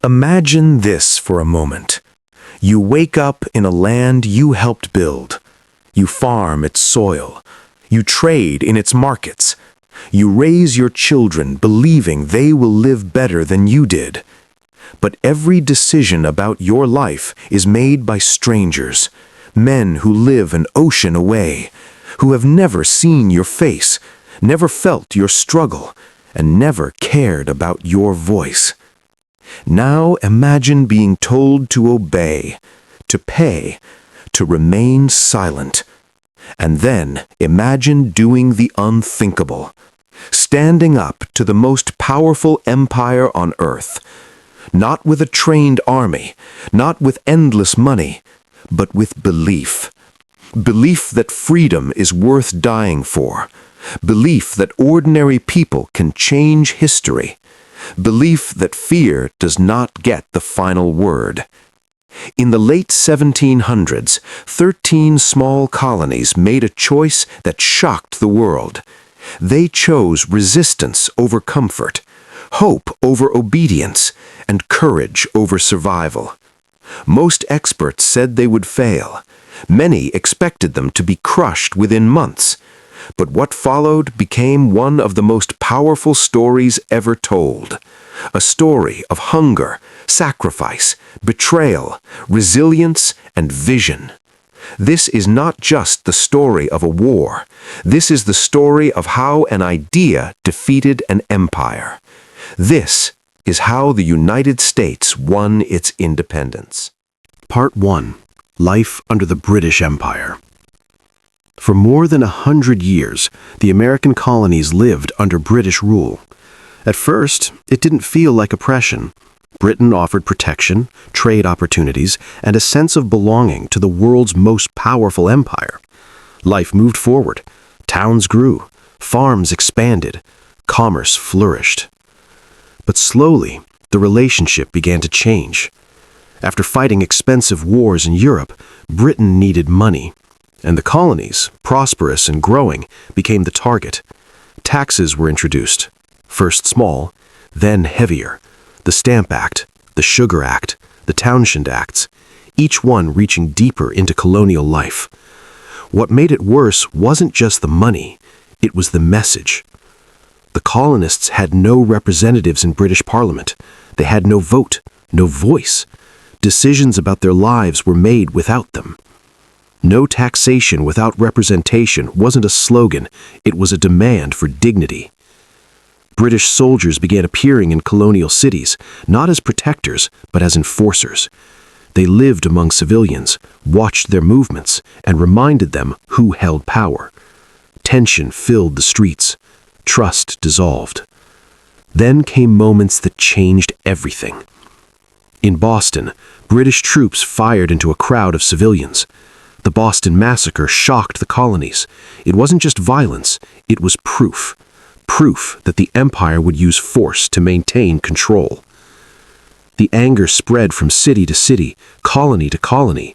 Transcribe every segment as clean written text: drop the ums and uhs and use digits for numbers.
Imagine this for a moment. You wake up in a land you helped build. You farm its soil. You trade in its markets. You raise your children believing they will live better than you did. But every decision about your life is made by strangers, men who live an ocean away, who have never seen your face, never felt your struggle, and never cared about your voice. Now imagine being told to obey, to pay, to remain silent. And then imagine doing the unthinkable, standing up to the most powerful empire on earth, not with a trained army, not with endless money, but with belief. Belief that freedom is worth dying for. Belief that ordinary people can change history. Belief that fear does not get the final word. In the late 1700s, 13 small colonies made a choice that shocked the world. They chose resistance over comfort, hope over obedience, and courage over survival. Most experts said they would fail. Many expected them to be crushed within months. But what followed became one of the most powerful stories ever told. A story of hunger, sacrifice, betrayal, resilience, and vision. This is not just the story of a war. This is the story of how an idea defeated an empire. This is how the United States won its independence. Part 1. Life under the British Empire. For more than 100 years, the American colonies lived under British rule. At first, it didn't feel like oppression. Britain offered protection, trade opportunities, and a sense of belonging to the world's most powerful empire. Life moved forward. Towns grew. Farms expanded. Commerce flourished. But slowly, the relationship began to change. After fighting expensive wars in Europe, Britain needed money. And the colonies, prosperous and growing, became the target. Taxes were introduced, first small, then heavier. The Stamp Act, the Sugar Act, the Townshend Acts, each one reaching deeper into colonial life. What made it worse wasn't just the money, it was the message. The colonists had no representatives in British Parliament. They had no vote, no voice. Decisions about their lives were made without them. No taxation without representation wasn't a slogan, it was a demand for dignity. British soldiers began appearing in colonial cities, not as protectors, but as enforcers. They lived among civilians, watched their movements, and reminded them who held power. Tension filled the streets. Trust dissolved. Then came moments that changed everything. In Boston, British troops fired into a crowd of civilians. The Boston Massacre shocked the colonies. It wasn't just violence, it was proof. Proof that the empire would use force to maintain control. The anger spread from city to city, colony to colony.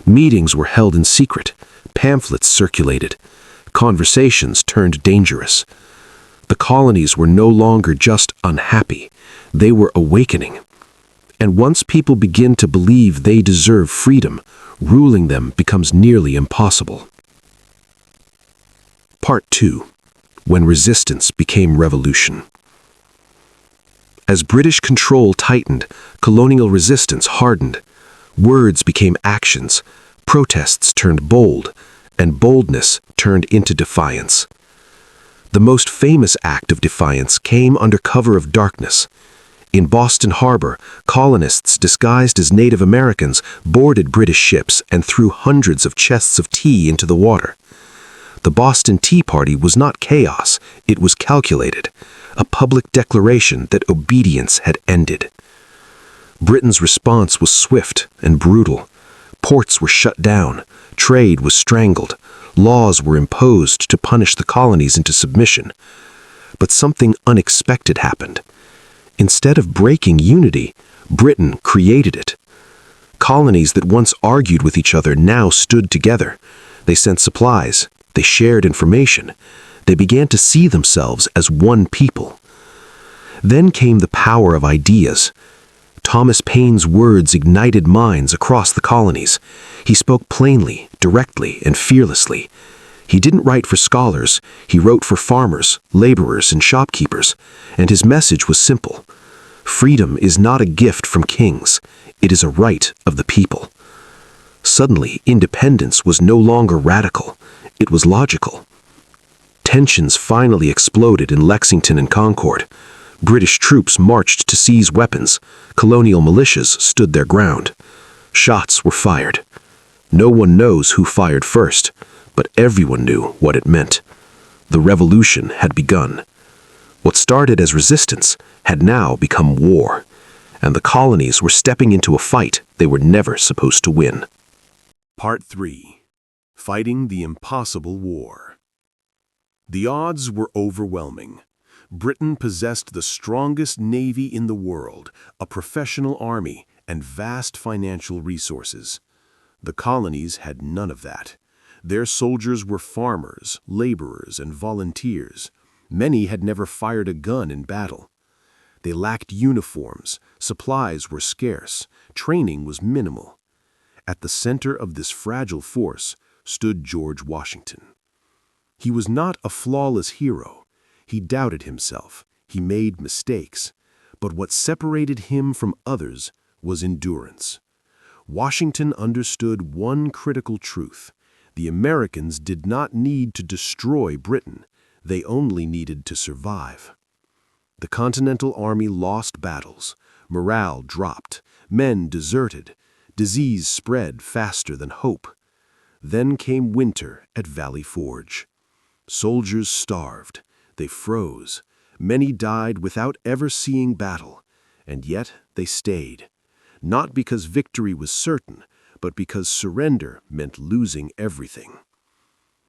Meetings were held in secret. Pamphlets circulated. Conversations turned dangerous. The colonies were no longer just unhappy. They were awakening. And once people begin to believe they deserve freedom, ruling them becomes nearly impossible. Part 2. When resistance became revolution. As British control tightened, colonial resistance hardened. Words became actions, protests turned bold, and boldness turned into defiance. The most famous act of defiance came under cover of darkness. In Boston Harbor, colonists disguised as Native Americans boarded British ships and threw hundreds of chests of tea into the water. The Boston Tea Party was not chaos, it was calculated, a public declaration that obedience had ended. Britain's response was swift and brutal. Ports were shut down, trade was strangled, laws were imposed to punish the colonies into submission. But something unexpected happened. Instead of breaking unity, Britain created it. Colonies that once argued with each other now stood together. They sent supplies. They shared information. They began to see themselves as one people. Then came the power of ideas. Thomas Paine's words ignited minds across the colonies. He spoke plainly, directly, and fearlessly. He didn't write for scholars, he wrote for farmers, laborers, and shopkeepers, and his message was simple. Freedom is not a gift from kings, it is a right of the people. Suddenly, independence was no longer radical, it was logical. Tensions finally exploded in Lexington and Concord. British troops marched to seize weapons. Colonial militias stood their ground. Shots were fired. No one knows who fired first, but everyone knew what it meant. The revolution had begun. What started as resistance had now become war, and the colonies were stepping into a fight they were never supposed to win. Part 3. Fighting the Impossible War. The odds were overwhelming. Britain possessed the strongest navy in the world, a professional army, and vast financial resources. The colonies had none of that. Their soldiers were farmers, laborers, and volunteers. Many had never fired a gun in battle. They lacked uniforms, supplies were scarce, training was minimal. At the center of this fragile force stood George Washington. He was not a flawless hero. He doubted himself, he made mistakes, but what separated him from others was endurance. Washington understood one critical truth. The Americans did not need to destroy Britain, they only needed to survive. The Continental Army lost battles, morale dropped, men deserted, disease spread faster than hope. Then came winter at Valley Forge. Soldiers starved, they froze, many died without ever seeing battle, and yet they stayed. Not because victory was certain, but because surrender meant losing everything.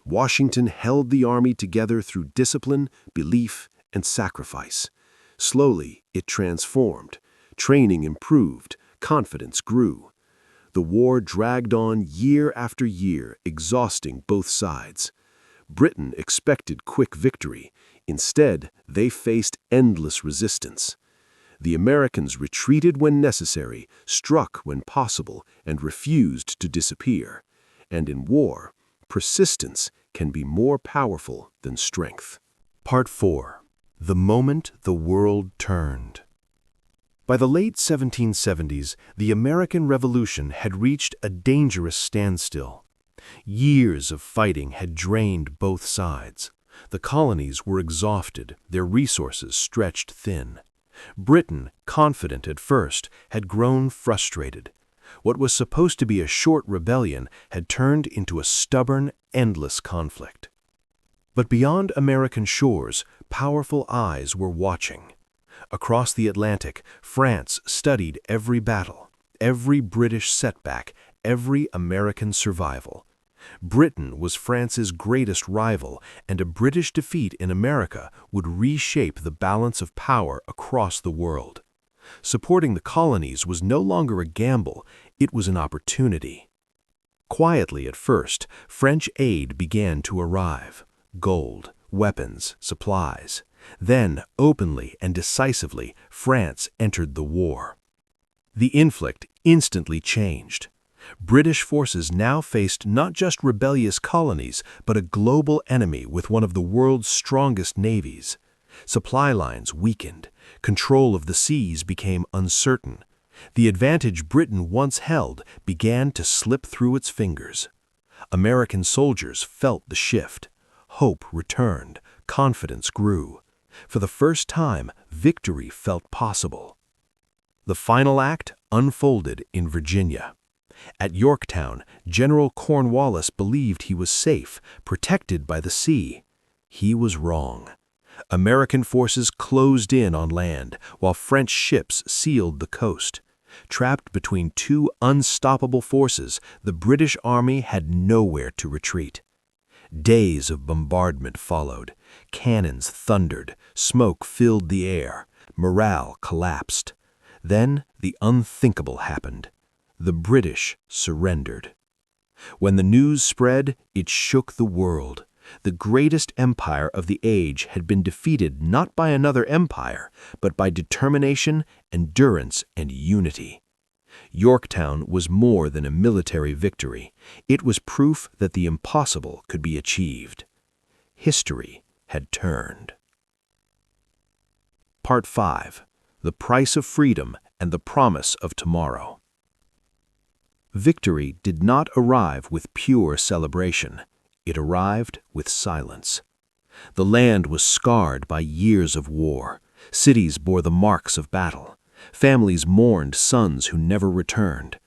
Washington held the army together through discipline, belief, and sacrifice. Slowly, it transformed. Training improved, confidence grew. The war dragged on year after year, exhausting both sides. Britain expected quick victory. Instead, they faced endless resistance. The Americans retreated when necessary, struck when possible, and refused to disappear. And in war, persistence can be more powerful than strength. Part 4. The Moment the World Turned. By the late 1770s, the American Revolution had reached a dangerous standstill. Years of fighting had drained both sides. The colonies were exhausted, their resources stretched thin. Britain, confident at first, had grown frustrated. What was supposed to be a short rebellion had turned into a stubborn, endless conflict. But beyond American shores, powerful eyes were watching. Across the Atlantic, France studied every battle, every British setback, every American survival. Britain was France's greatest rival, and a British defeat in America would reshape the balance of power across the world. Supporting the colonies was no longer a gamble, it was an opportunity. Quietly at first, French aid began to arrive. Gold, weapons, supplies. Then, openly and decisively, France entered the war. The inflict instantly changed. British forces now faced not just rebellious colonies, but a global enemy with one of the world's strongest navies. Supply lines weakened. Control of the seas became uncertain. The advantage Britain once held began to slip through its fingers. American soldiers felt the shift. Hope returned. Confidence grew. For the first time, victory felt possible. The final act unfolded in Virginia. At Yorktown, General Cornwallis believed he was safe, protected by the sea. He was wrong. American forces closed in on land, while French ships sealed the coast. Trapped between two unstoppable forces, the British army had nowhere to retreat. Days of bombardment followed. Cannons thundered, smoke filled the air, morale collapsed. Then the unthinkable happened. The British surrendered. When the news spread, it shook the world. The greatest empire of the age had been defeated not by another empire, but by determination, endurance, and unity. Yorktown was more than a military victory. It was proof that the impossible could be achieved. History had turned. Part 5. The Price of Freedom and the Promise of Tomorrow. Victory did not arrive with pure celebration. It arrived with silence. The land was scarred by years of war. Cities bore the marks of battle. Families mourned sons who never returned.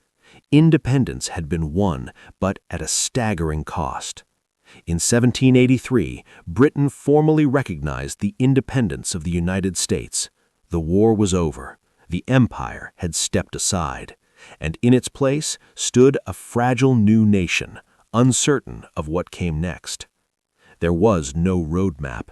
Independence had been won, but at a staggering cost. In 1783, Britain formally recognized the independence of the United States. The war was over. The empire had stepped aside, and in its place stood a fragile new nation, uncertain of what came next. There was no roadmap.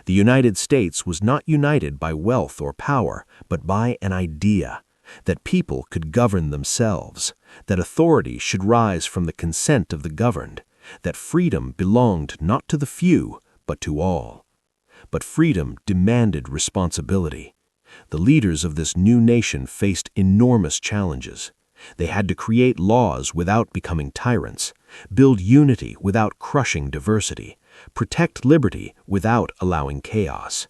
The United States was not united by wealth or power, but by an idea that people could govern themselves, that authority should rise from the consent of the governed, that freedom belonged not to the few, but to all. But freedom demanded responsibility. The leaders of this new nation faced enormous challenges. They had to create laws without becoming tyrants, build unity without crushing diversity, protect liberty without allowing chaos.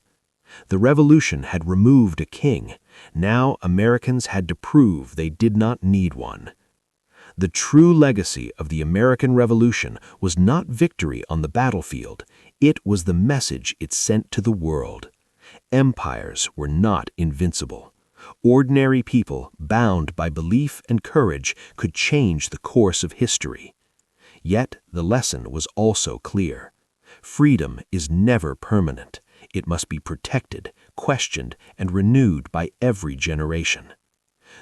The revolution had removed a king. Now Americans had to prove they did not need one. The true legacy of the American Revolution was not victory on the battlefield. It was the message it sent to the world. Empires were not invincible. Ordinary people, bound by belief and courage, could change the course of history. Yet the lesson was also clear. Freedom is never permanent. It must be protected, questioned, and renewed by every generation.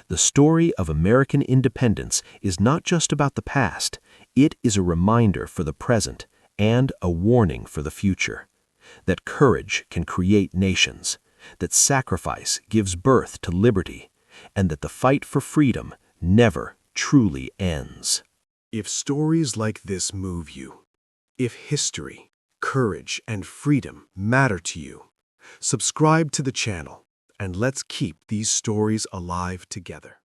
The story of American independence is not just about the past. It is a reminder for the present and a warning for the future. That courage can create nations, that sacrifice gives birth to liberty, and that the fight for freedom never truly ends. If stories like this move you, if history, courage, and freedom matter to you, subscribe to the channel and let's keep these stories alive together.